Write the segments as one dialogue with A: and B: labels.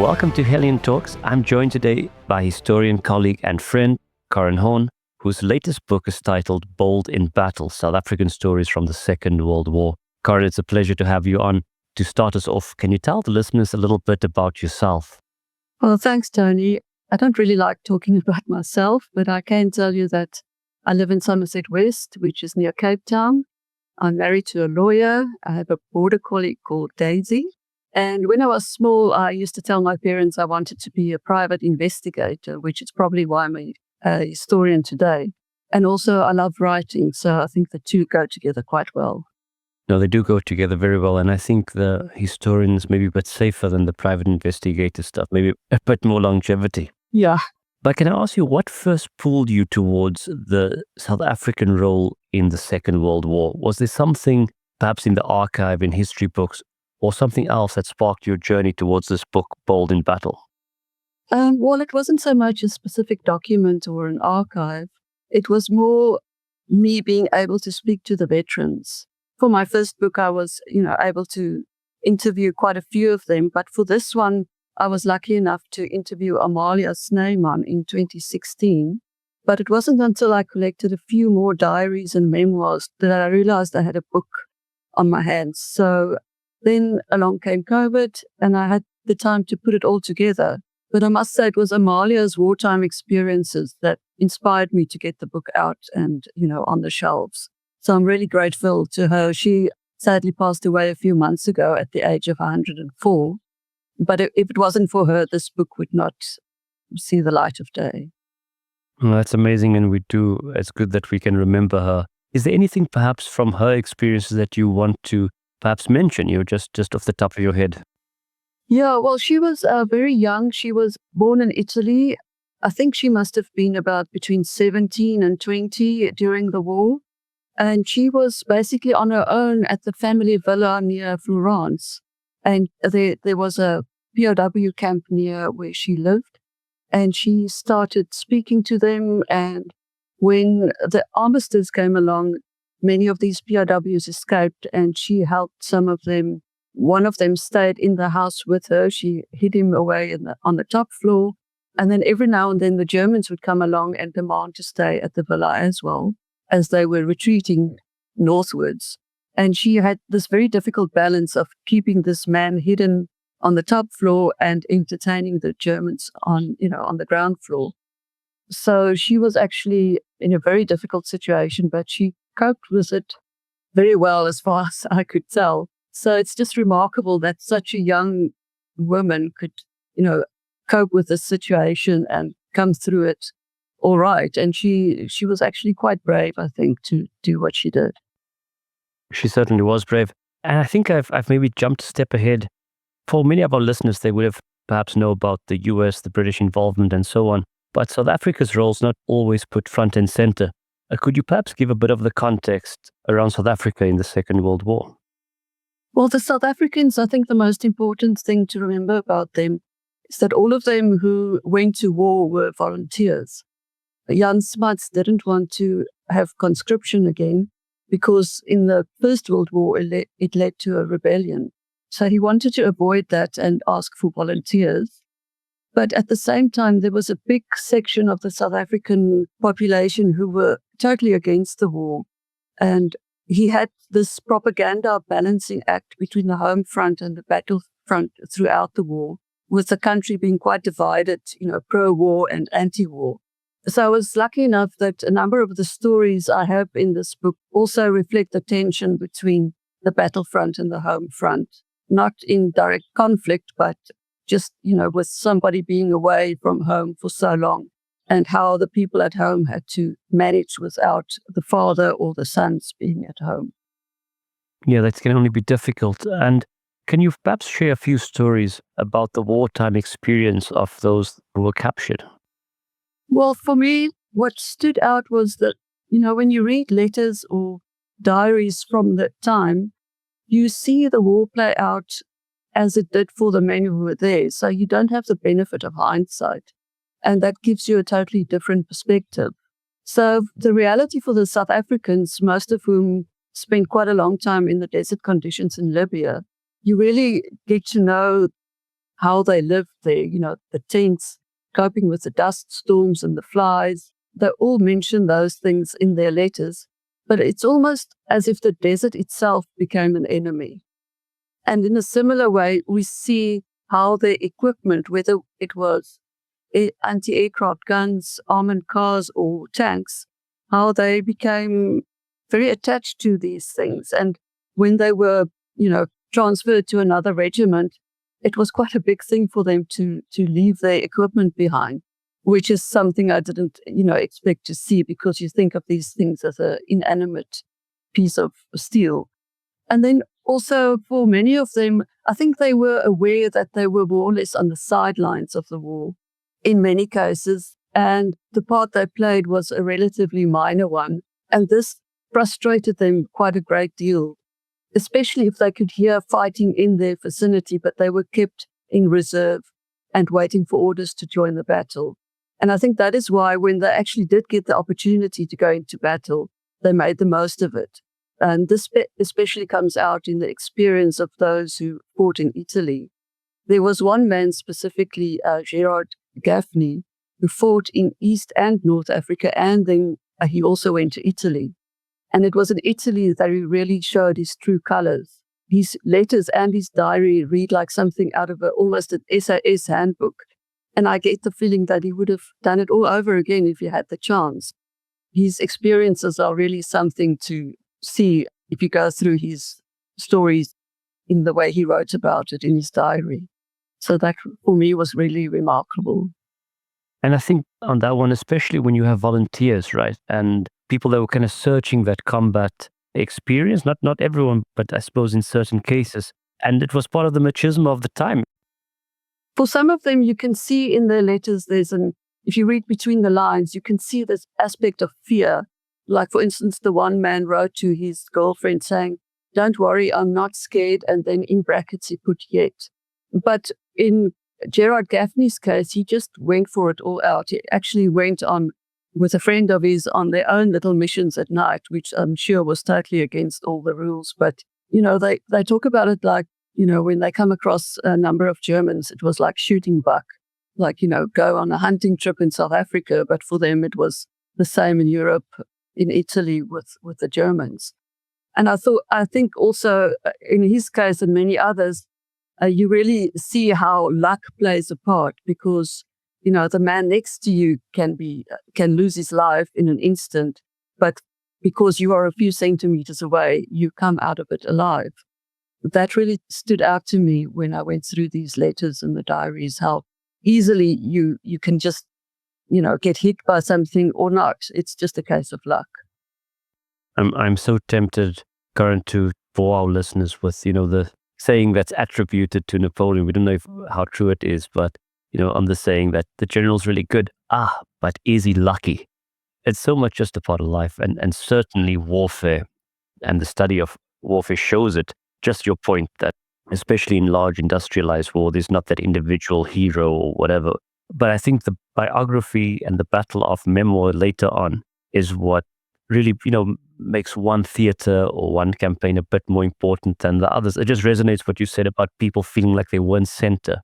A: Welcome to Helion Talks. I'm joined today by historian, colleague, and friend Karen Horn, whose latest book is titled Bold in Battle, South African Stories from the Second World War. Karen, it's a pleasure to have you on. To start us off, can you tell the listeners a little bit about yourself?
B: Well, thanks, Tony. I don't really like talking about myself, but I can tell you that I live in Somerset West, which is near Cape Town. I'm married to a lawyer. I have a border collie called Daisy. And when I was small, I used to tell my parents I wanted to be a private investigator, which is probably why I'm a historian today. And also, I love writing, so I think the two go together quite well.
A: No, they do go together very well. And I think the historians may be a bit safer than the private investigator stuff, maybe a bit more longevity.
B: Yeah.
A: But can I ask you, what first pulled you towards the South African role in the Second World War? Was there something perhaps in the archive, in history books, or something else that sparked your journey towards this book, Bold in Battle?
B: Well, it wasn't so much a specific document or an archive. It was more me being able to speak to the veterans. For my first book, I was, able to interview quite a few of them. But for this one, I was lucky enough to interview Amalia Snyman in 2016. But it wasn't until I collected a few more diaries and memoirs that I realized I had a book on my hands. So then along came COVID, and I had the time to put it all together. But I must say it was Amalia's wartime experiences that inspired me to get the book out and, on the shelves. So I'm really grateful to her. She sadly passed away a few months ago at the age of 104. But if it wasn't for her, this book would not see the light of day.
A: Well, that's amazing, and it's good that we can remember her. Is there anything perhaps from her experiences that you want to perhaps mention, just off the top of your head?
B: Yeah, well, she was very young. She was born in Italy. I think she must have been about between 17 and 20 during the war. And she was basically on her own at the family villa near Florence. And there was a POW camp near where she lived. And she started speaking to them. And when the armistice came along, many of these POWs escaped, and she helped some of them. One of them stayed in the house with her. She hid him away on the top floor. And then every now and then the Germans would come along and demand to stay at the villa as well, as they were retreating northwards. And she had this very difficult balance of keeping this man hidden on the top floor and entertaining the Germans on the ground floor. So she was actually in a very difficult situation, but she coped with it very well as far as I could tell. So it's just remarkable that such a young woman could, cope with this situation and come through it all right. And she was actually quite brave, I think, to do what she did.
A: She certainly was brave. And I think I've maybe jumped a step ahead. For many of our listeners, they would have perhaps know about the US, the British involvement, and so on. But South Africa's role is not always put front and center. Could you perhaps give a bit of the context around South Africa in the Second World War?
B: Well, the South Africans, I think the most important thing to remember about them is that all of them who went to war were volunteers. Jan Smuts didn't want to have conscription again because in the First World War, it led to a rebellion. So he wanted to avoid that and ask for volunteers. But at the same time, there was a big section of the South African population who were totally against the war. And he had this propaganda balancing act between the home front and the battle front throughout the war, with the country being quite divided, pro-war and anti-war. So I was lucky enough that a number of the stories I have in this book also reflect the tension between the battlefront and the home front, not in direct conflict, but just, with somebody being away from home for so long, and how the people at home had to manage without the father or the sons being at home.
A: Yeah, that can only be difficult. And can you perhaps share a few stories about the wartime experience of those who were captured?
B: Well, for me, what stood out was that, when you read letters or diaries from that time, you see the war play out as it did for the men who were there. So you don't have the benefit of hindsight. And that gives you a totally different perspective. So the reality for the South Africans, most of whom spent quite a long time in the desert conditions in Libya, you really get to know how they lived there, the tents, coping with the dust storms and the flies. They all mention those things in their letters, but it's almost as if the desert itself became an enemy. And in a similar way, we see how their equipment, whether it was anti-aircraft guns, armored cars, or tanks, how they became very attached to these things. And when they were, transferred to another regiment, it was quite a big thing for them to leave their equipment behind, which is something I didn't, expect to see, because you think of these things as an inanimate piece of steel. And then also for many of them, I think they were aware that they were more or less on the sidelines of the war in many cases, and the part they played was a relatively minor one. And this frustrated them quite a great deal, especially if they could hear fighting in their vicinity, but they were kept in reserve and waiting for orders to join the battle. And I think that is why when they actually did get the opportunity to go into battle, they made the most of it. And this especially comes out in the experience of those who fought in Italy. There was one man specifically, Gerard Gaffney, who fought in East and North Africa, and then he also went to Italy. And it was in Italy that he really showed his true colors. His letters and his diary read like something out of almost an SAS handbook. And I get the feeling that he would have done it all over again if he had the chance. His experiences are really something to see if you go through his stories in the way he wrote about it in his diary. So that for me was really remarkable.
A: And I think on that one, especially when you have volunteers, right? And people that were kind of searching that combat experience, not everyone, but I suppose in certain cases. And it was part of the machismo of the time.
B: For some of them, you can see in their letters, if you read between the lines, you can see this aspect of fear. Like, for instance, the one man wrote to his girlfriend saying, "Don't worry, I'm not scared." And then in brackets, he put "yet." But in Gerard Gaffney's case, he just went for it all out. He actually went on with a friend of his on their own little missions at night, which I'm sure was totally against all the rules. But, they talk about it like, when they come across a number of Germans, it was like shooting buck, like, go on a hunting trip in South Africa. But for them, it was the same in Europe, in Italy with the Germans. And I think also in his case and many others, you really see how luck plays a part, because, the man next to you can lose his life in an instant, but because you are a few centimeters away, you come out of it alive. That really stood out to me when I went through these letters and the diaries, how easily you can just, get hit by something or not. It's just a case of luck.
A: I'm so tempted, Karan, for our listeners with, the saying that's attributed to Napoleon. We don't know how true it is, but, on the saying that the general's really good. But is he lucky? It's so much just a part of life, and certainly warfare and the study of warfare shows it. Just your point that, especially in large industrialized war, there's not that individual hero or whatever. But I think the biography and the battle of memoir later on is what really, makes one theater or one campaign a bit more important than the others. It just resonates what you said about people feeling like they weren't center.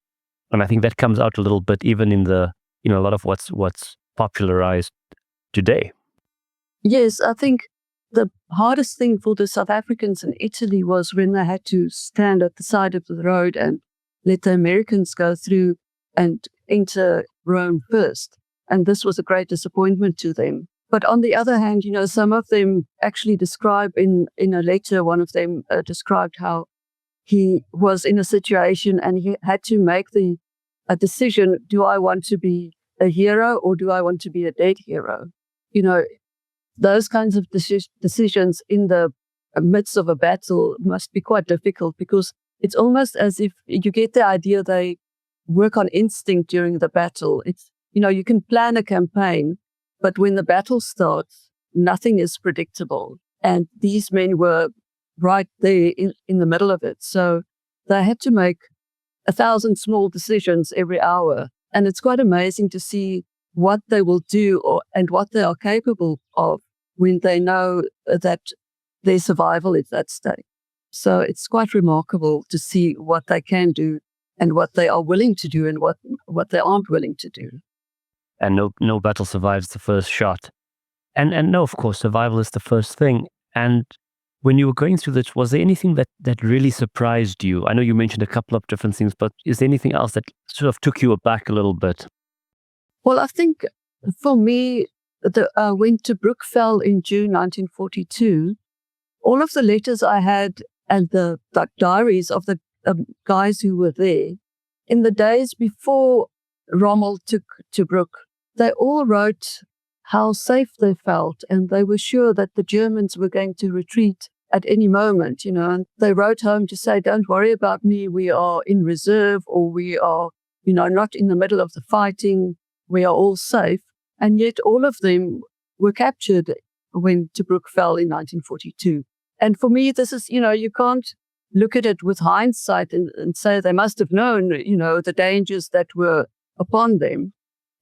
A: And I think that comes out a little bit even in the, a lot of what's popularized today.
B: Yes, I think the hardest thing for the South Africans in Italy was when they had to stand at the side of the road and let the Americans go through and enter Rome first. And this was a great disappointment to them. But on the other hand, some of them actually describe in a letter, one of them described how he was in a situation and he had to make a decision. Do I want to be a hero or do I want to be a dead hero? Those kinds of decisions in the midst of a battle must be quite difficult, because it's almost as if you get the idea they work on instinct during the battle. It's, you can plan a campaign, but when the battle starts, nothing is predictable. And these men were right there in the middle of it. So they had to make 1,000 small decisions every hour. And it's quite amazing to see what they will do and what they are capable of when they know that their survival is at stake. So it's quite remarkable to see what they can do and what they are willing to do and what they aren't willing to do.
A: And no battle survives the first shot. And no, of course, survival is the first thing. And when you were going through this, was there anything that really surprised you? I know you mentioned a couple of different things, but is there anything else that sort of took you aback a little bit?
B: Well, I think for me, when Tobruk fell in June 1942, all of the letters I had and the diaries of the guys who were there in the days before Rommel took Tobruk, they all wrote how safe they felt, and they were sure that the Germans were going to retreat at any moment, and they wrote home to say, don't worry about me, we are in reserve, or we are, not in the middle of the fighting, we are all safe. And yet all of them were captured when Tobruk fell in 1942. And for me, this is, you can't look at it with hindsight and say they must have known, the dangers that were upon them.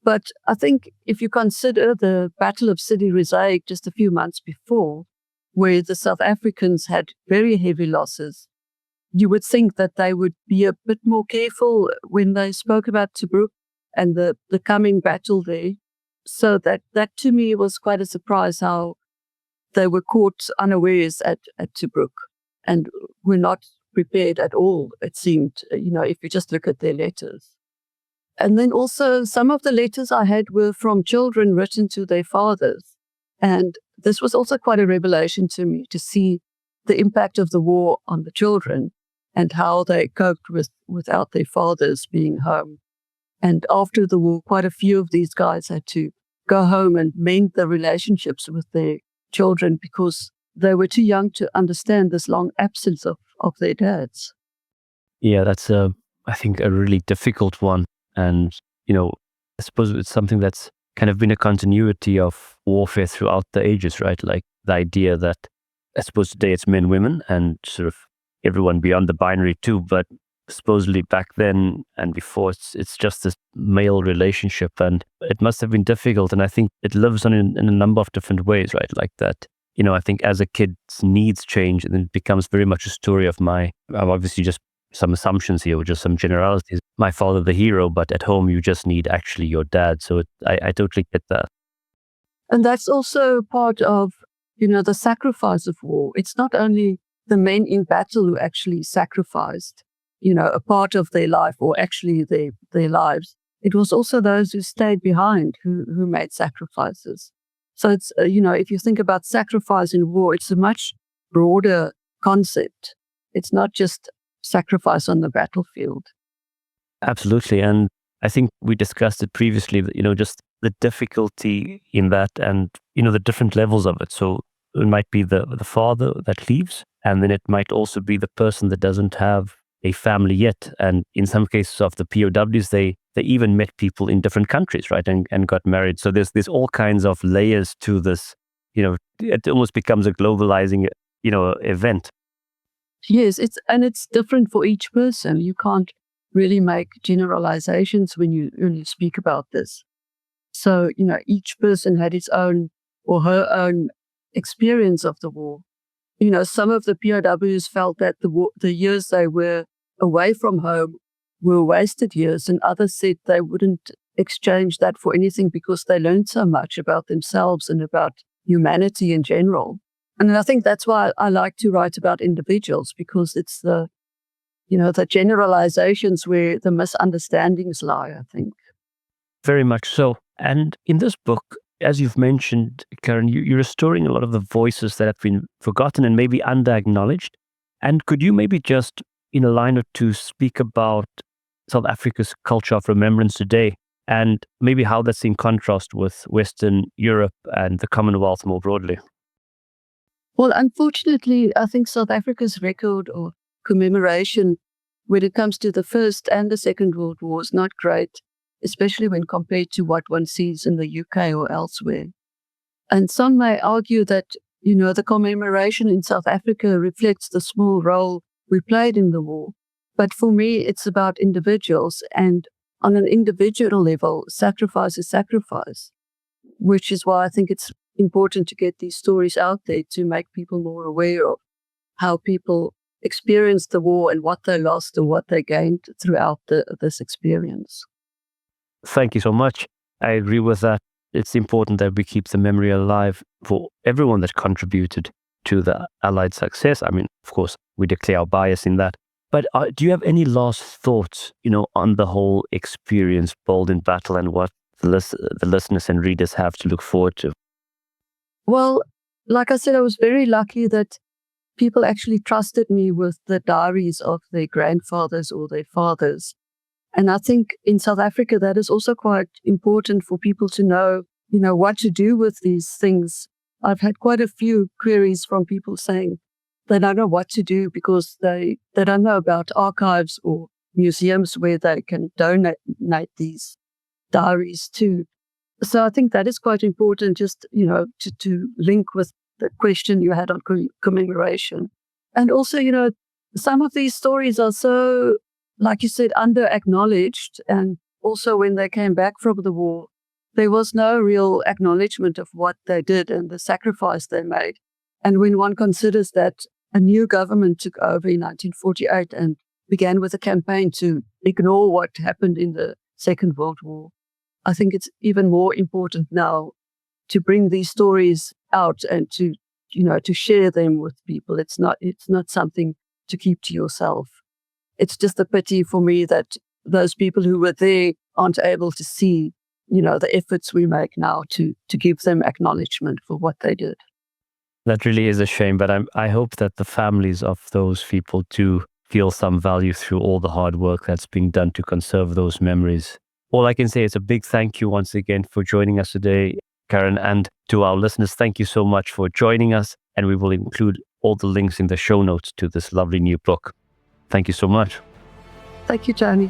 B: But I think if you consider the Battle of Sidi Rezaiq just a few months before, where the South Africans had very heavy losses, you would think that they would be a bit more careful when they spoke about Tobruk and the coming battle there. So that to me was quite a surprise, how they were caught unawares at Tobruk and were not prepared at all, it seemed, if you just look at their letters. And then also some of the letters I had were from children written to their fathers. And this was also quite a revelation to me, to see the impact of the war on the children and how they coped without their fathers being home. And after the war, quite a few of these guys had to go home and mend the relationships with their children because they were too young to understand this long absence of their dads.
A: Yeah, that's I think a really difficult one. And, I suppose it's something that's kind of been a continuity of warfare throughout the ages, right? Like the idea that I suppose today it's men, women, and sort of everyone beyond the binary too. But supposedly back then and before, it's just this male relationship, and it must have been difficult. And I think it lives on in a number of different ways, right? Like that. I think as a kid's needs change, and it becomes very much a story of I'm obviously just some assumptions here, or just some generalities. My father, the hero, but at home you just need actually your dad. So I totally get that.
B: And that's also part of, the sacrifice of war. It's not only the men in battle who actually sacrificed, a part of their life or actually their lives. It was also those who stayed behind who made sacrifices. So it's, if you think about sacrifice in war, it's a much broader concept. It's not just sacrifice on the battlefield.
A: Absolutely. And I think we discussed it previously, that, just the difficulty in that and, the different levels of it. So it might be the father that leaves, and then it might also be the person that doesn't have a family yet. And in some cases of the POWs, they even met people in different countries, right? And got married. So there's all kinds of layers to this, it almost becomes a globalizing, event.
B: Yes, it's different for each person. You can't really make generalizations when you speak about this. So, each person had his own or her own experience of the war. Some of the POWs felt that the years they were away from home were wasted years, and others said they wouldn't exchange that for anything because they learned so much about themselves and about humanity in general. And I think that's why I like to write about individuals, because it's the generalizations where the misunderstandings lie, I think.
A: Very much so. And in this book, as you've mentioned, Karen, you're restoring a lot of the voices that have been forgotten and maybe under-acknowledged. And could you maybe just, in a line or two, speak about South Africa's culture of remembrance today, and maybe how that's in contrast with Western Europe and the Commonwealth more broadly?
B: Well, unfortunately, I think South Africa's record or commemoration when it comes to the First and the Second World War is not great, especially when compared to what one sees in the UK or elsewhere. And some may argue that, the commemoration in South Africa reflects the small role we played in the war. But for me, it's about individuals. And on an individual level, sacrifice is sacrifice, which is why I think it's important to get these stories out there to make people more aware of how people experienced the war and what they lost and what they gained throughout this experience.
A: Thank you so much. I agree with that. It's important that we keep the memory alive for everyone that contributed to the Allied success. I mean, of course, we declare our bias in that. But do you have any last thoughts, on the whole experience, Bold in Battle, and what the listeners and readers have to look forward to?
B: Well, like I said, I was very lucky that people actually trusted me with the diaries of their grandfathers or their fathers. And I think in South Africa, that is also quite important for people to know, what to do with these things. I've had quite a few queries from people saying they don't know what to do because they don't know about archives or museums where they can donate these diaries to. So I think that is quite important, just, to link with the question you had on commemoration. And also, some of these stories are so, like you said, under-acknowledged. And also when they came back from the war, there was no real acknowledgement of what they did and the sacrifice they made. And when one considers that a new government took over in 1948 and began with a campaign to ignore what happened in the Second World War, I think it's even more important now to bring these stories out and to share them with people. It's not something to keep to yourself. It's just a pity for me that those people who were there aren't able to see, the efforts we make now to give them acknowledgement for what they did.
A: That really is a shame, but I hope that the families of those people do feel some value through all the hard work that's being done to conserve those memories. All I can say is a big thank you once again for joining us today, Karen, and to our listeners, thank you so much for joining us, and we will include all the links in the show notes to this lovely new book. Thank you so much.
B: Thank you, Tony.